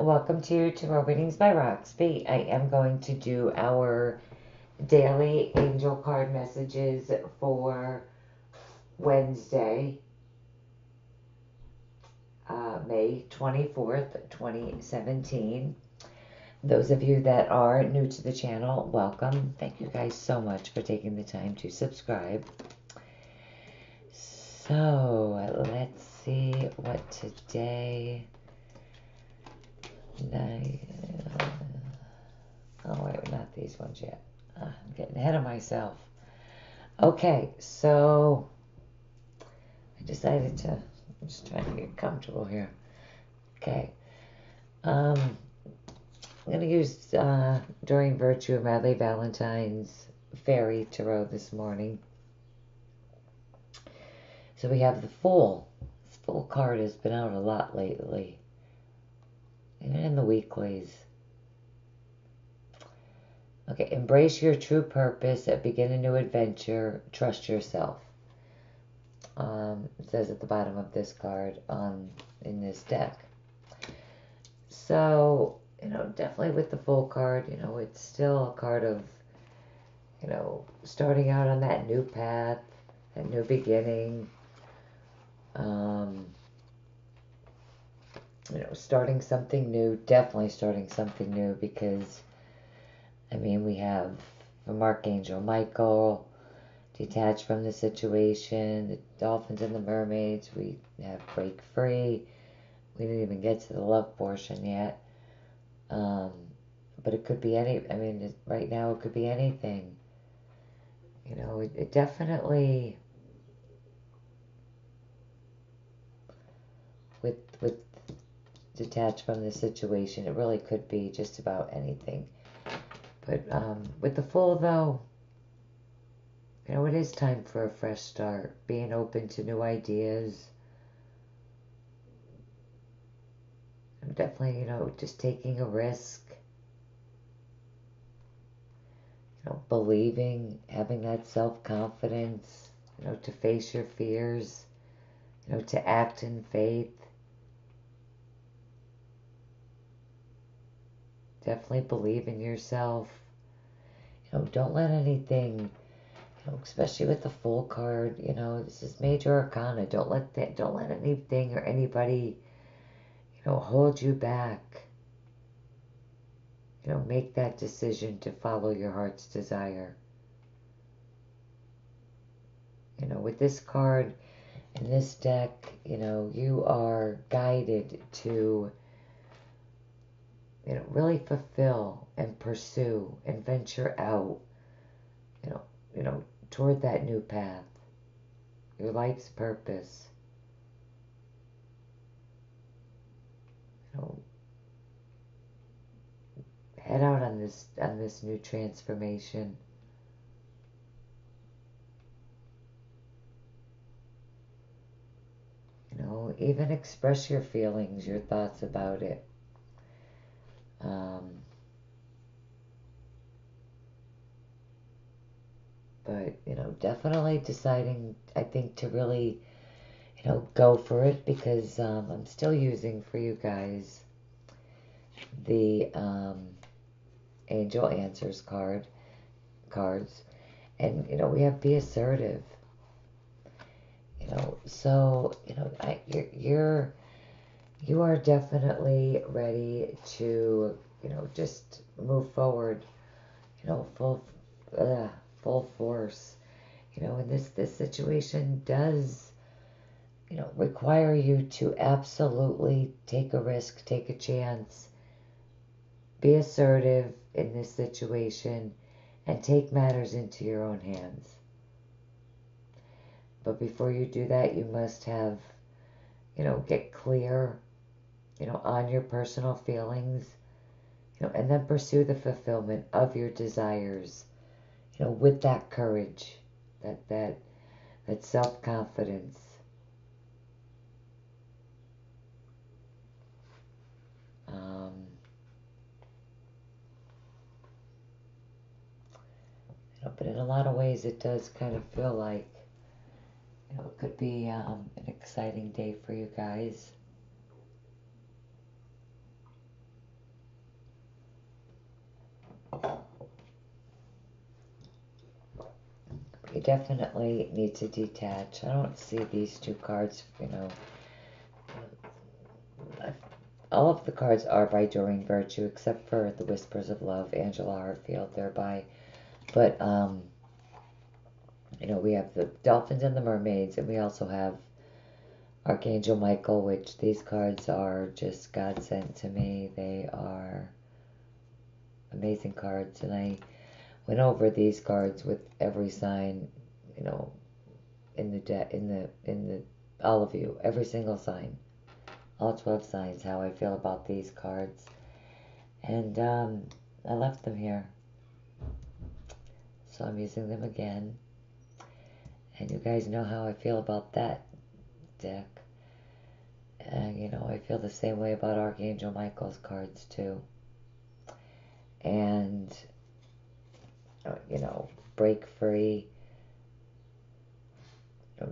welcome to Tarot Readings by Roxby. I am going to do our daily angel card messages for Wednesday, May 24th, 2017. Those of you that are new to the channel, welcome. Thank you guys so much for taking the time to subscribe. So, let's see what today... Oh, wait, not these ones yet. I'm getting ahead of myself. Okay, so I decided to... I'm just trying to get comfortable here. Okay. I'm going to use During Virtue of Madly Valentine's Fairy Tarot this morning. So we have the Fool. This Fool card has been out a lot lately. And in the weeklies. Okay, embrace your true purpose, begin a new adventure, trust yourself. It says at the bottom of this card in this deck. So, definitely with the Fool card, it's still a card of, starting out on that new path, that new beginning. Starting something new, definitely starting something new, because, we have from Archangel Michael, detach from the situation, the dolphins and the mermaids, we have break free, we didn't even get to the love portion yet, but it could be right now it could be anything, it definitely, with detach from the situation, it really could be just about anything. But with the Fool, though, it is time for a fresh start. Being open to new ideas. Definitely, just taking a risk. Believing, having that self-confidence, to face your fears, to act in faith. Definitely believe in yourself. Don't let anything, especially with the Fool card, this is major arcana. Don't let anything or anybody, hold you back. Make that decision to follow your heart's desire. With this card in this deck, you are guided to really fulfill and pursue and venture out, toward that new path, your life's purpose. Head out on this new transformation. Even express your feelings, your thoughts about it. But, definitely deciding, I think, to really, go for it, because I'm still using for you guys the Angel Answers cards. And, we have Be Assertive. So, you are definitely ready to, just move forward, full force. And this situation does, require you to absolutely take a risk, take a chance, be assertive in this situation, and take matters into your own hands. But before you do that, you must have, get clear, on your personal feelings, and then pursue the fulfillment of your desires, with that courage, that self-confidence. But in a lot of ways, it does kind of feel like, it could be an exciting day for you guys. you definitely need to detach. I don't see these two cards, all of the cards are by Doreen Virtue, except for the Whispers of Love, Angela Hartfield, thereby. But, we have the Dolphins and the Mermaids, and we also have Archangel Michael, which these cards are just God sent to me. They are amazing cards, and I went over these cards with every sign, in the deck, all of you, every single sign, all 12 signs, how I feel about these cards, and I left them here, so I'm using them again, and you guys know how I feel about that deck, and I feel the same way about Archangel Michael's cards too, and break free.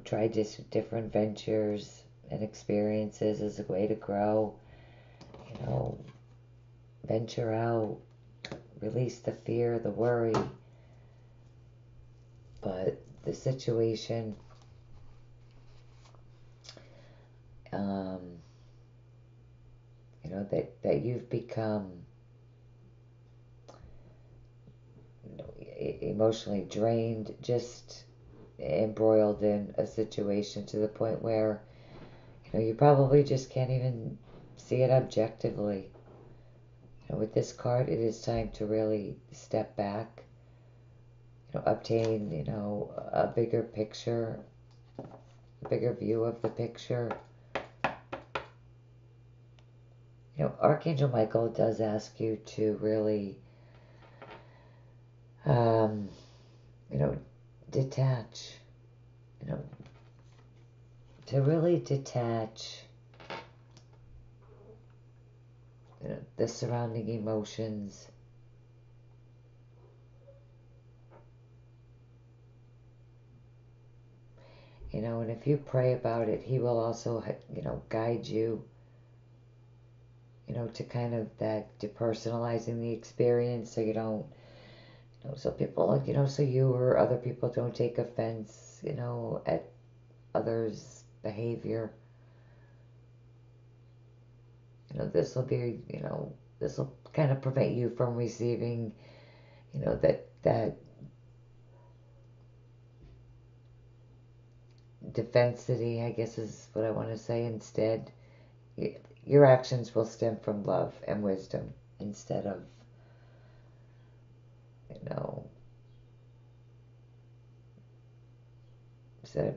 Try just different ventures and experiences as a way to grow. Venture out, release the fear, the worry. But the situation, that you've become emotionally drained, just embroiled in a situation to the point where you probably just can't even see it objectively. With this card, it is time to really step back, obtain a bigger picture, a bigger view of the picture. Archangel Michael does ask you to really detach, to really detach, the surrounding emotions, and if you pray about it, he will also, guide you, to kind of that depersonalizing the experience, so you don't, so people, so you or other people don't take offense, at others' behavior. This will be, this will kind of prevent you from receiving, that defensity, I guess is what I want to say. Instead, your actions will stem from love and wisdom instead of,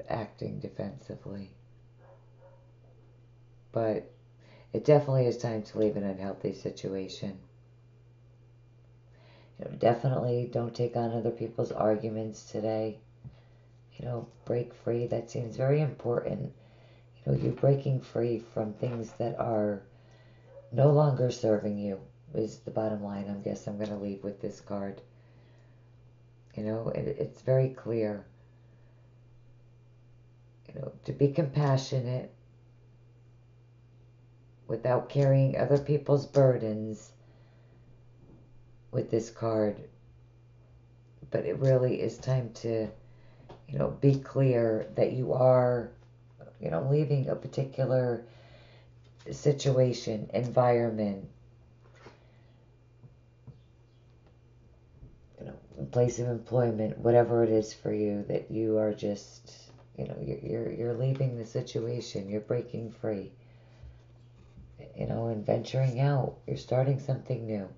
acting defensively. But it definitely is time to leave an unhealthy situation. Definitely don't take on other people's arguments today. Break free. That seems very important. You breaking free from things that are no longer serving you is the bottom line. I guess I'm going to leave with this card. It's very clear. To be compassionate without carrying other people's burdens with this card. But it really is time to, be clear that you are, leaving a particular situation, environment, place of employment, whatever it is for you, that you are just, you're leaving the situation, you're breaking free, and venturing out, you're starting something new.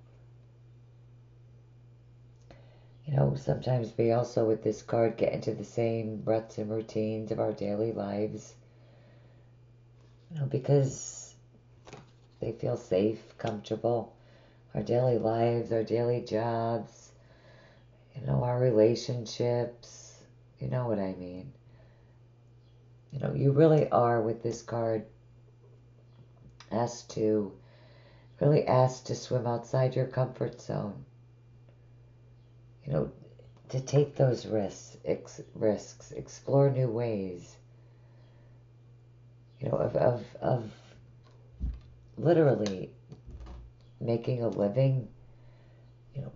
Sometimes we also, with this card, get into the same ruts and routines of our daily lives, because they feel safe, comfortable. Our daily lives, our daily jobs, our relationships, you know what I mean. You really are, with this card, asked to swim outside your comfort zone. To take those risks, explore new ways, of literally making a living,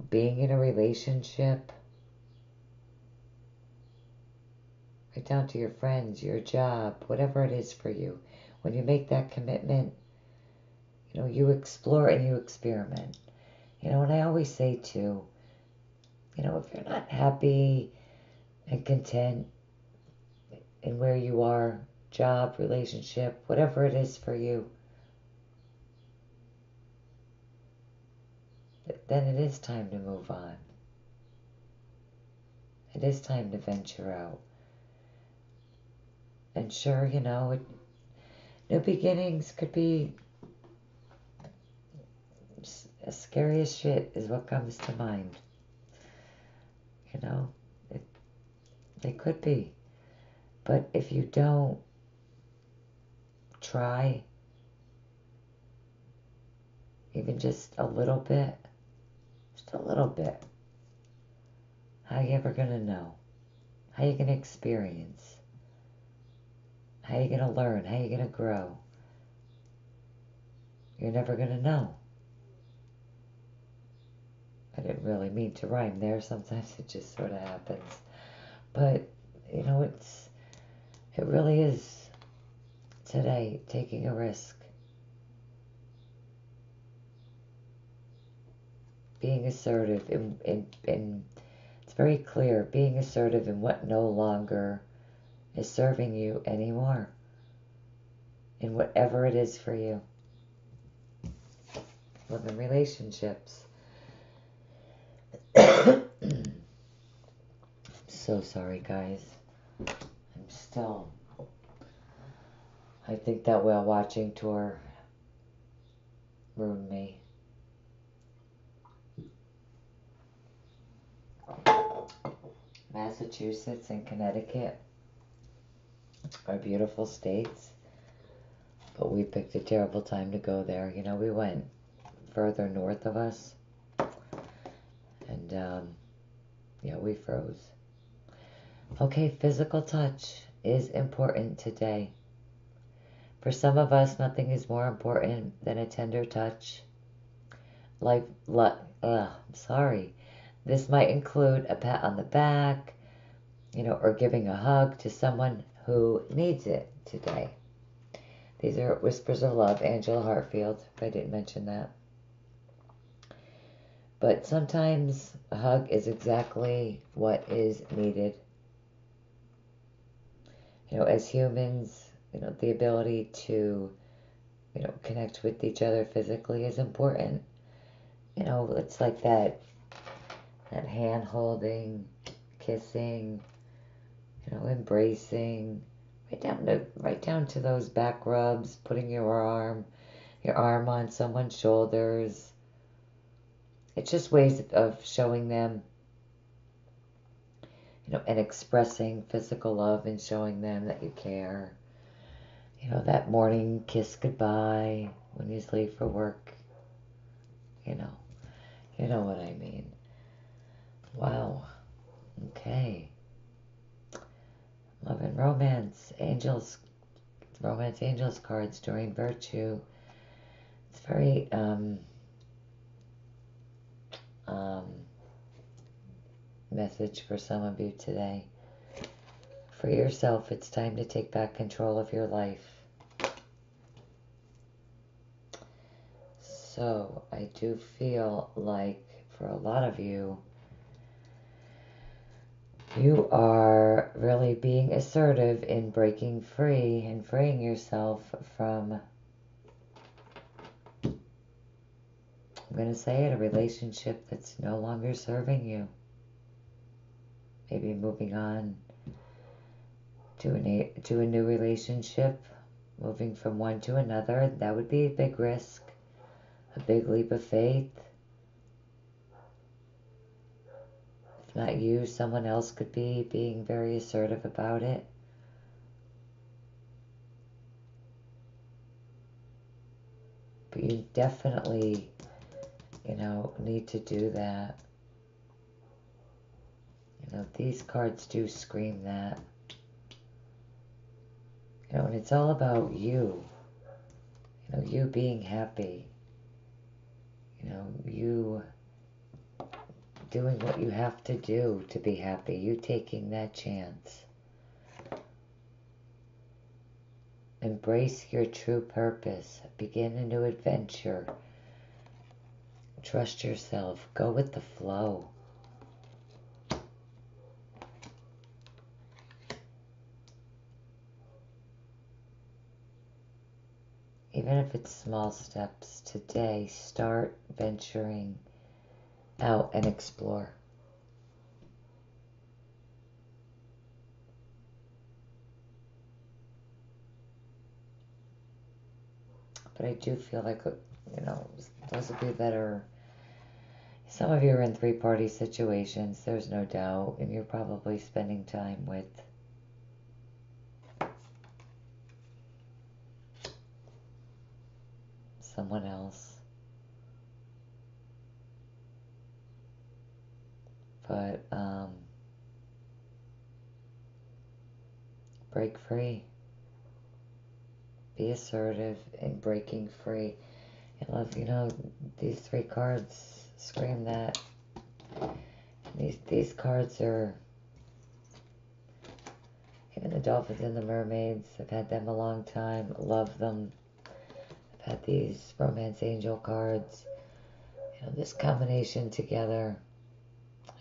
being in a relationship, right down to your friends, your job, whatever it is for you. When you make that commitment, you explore and you experiment. And I always say too, if you're not happy and content in where you are, job, relationship, whatever it is for you, then it is time to move on. It is time to venture out. And sure, new beginnings could be as scary as shit is what comes to mind. They could be. But if you don't try, even just a little bit, how are you ever going to know? How are you going to experience? How are you going to learn? How are you going to grow? You're never going to know. I didn't really mean to rhyme there. Sometimes it just sort of happens. But, it really is today taking a risk. Being assertive in it's very clear, being assertive in what no longer is serving you anymore. In whatever it is for you. Love and relationships. So sorry, guys. I think that whale watching tour ruined me. Massachusetts and Connecticut are beautiful states, but we picked a terrible time to go there. We went further north of us, and we froze. Okay, physical touch is important today. For some of us, nothing is more important than a tender touch. This might include a pat on the back, or giving a hug to someone who needs it today. These are Whispers of Love, Angela Hartfield, if I didn't mention that. But sometimes a hug is exactly what is needed. As humans, the ability to, connect with each other physically is important. It's like that hand holding, kissing, embracing, right down to those back rubs, putting your arm on someone's shoulders. It's just ways of showing them, and expressing physical love and showing them that you care. That morning kiss goodbye when you leave for work. You know what I mean. Wow. Okay. Love and romance angels cards during virtue. It's very message for some of you today. For yourself, it's time to take back control of your life. So I do feel like for a lot of you, you are really being assertive in breaking free and freeing yourself from, I'm going to say it, a relationship that's no longer serving you. Maybe moving on to a new relationship, moving from one to another. That would be a big risk, a big leap of faith. If not you, someone else could be being very assertive about it. But you definitely, need to do that. These cards do scream that. And it's all about you. You being happy. You doing what you have to do to be happy. You taking that chance. Embrace your true purpose. Begin a new adventure. Trust yourself. Go with the flow. Even if it's small steps today, start venturing out and explore. But I do feel like, those of you that are, some of you are in three-party situations, there's no doubt, and you're probably spending time with someone else. But, break free. Be assertive in breaking free. I love, these three cards scream that. These cards are, even the dolphins and the mermaids, I've had them a long time, love them. I've had these romance angel cards, this combination together.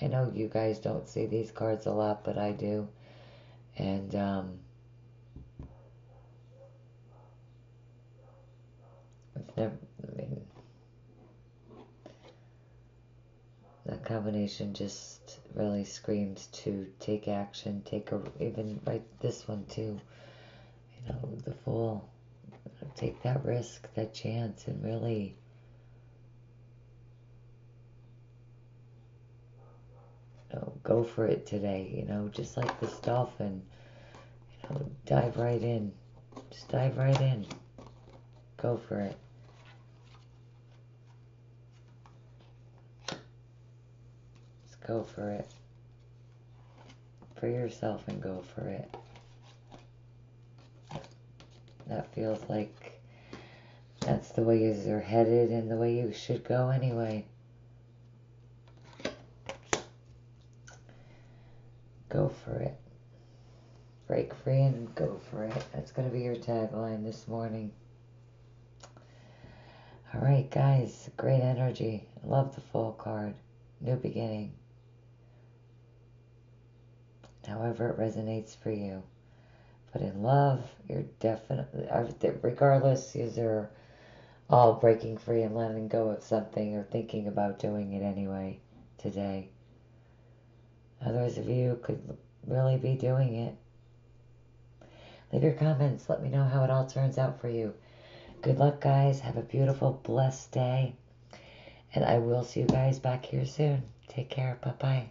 I know you guys don't see these cards a lot, but I do. And, that combination just really screams to take action, even write this one too, the Fool. Take that risk, that chance, and really go for it today, just like this dolphin, dive right in. Just dive right in. Go for it. Just go for it. Free yourself and go for it. That feels like that's the way you're headed and the way you should go anyway. Go for it. Break free and go for it. That's going to be your tagline this morning. Alright, guys. Great energy. I love the Fool card. New beginning. However it resonates for you. But in love, you're definitely, regardless, you're all breaking free and letting go of something or thinking about doing it anyway today. Others of you could really be doing it. Leave your comments. Let me know how it all turns out for you. Good luck, guys. Have a beautiful, blessed day. And I will see you guys back here soon. Take care. Bye-bye.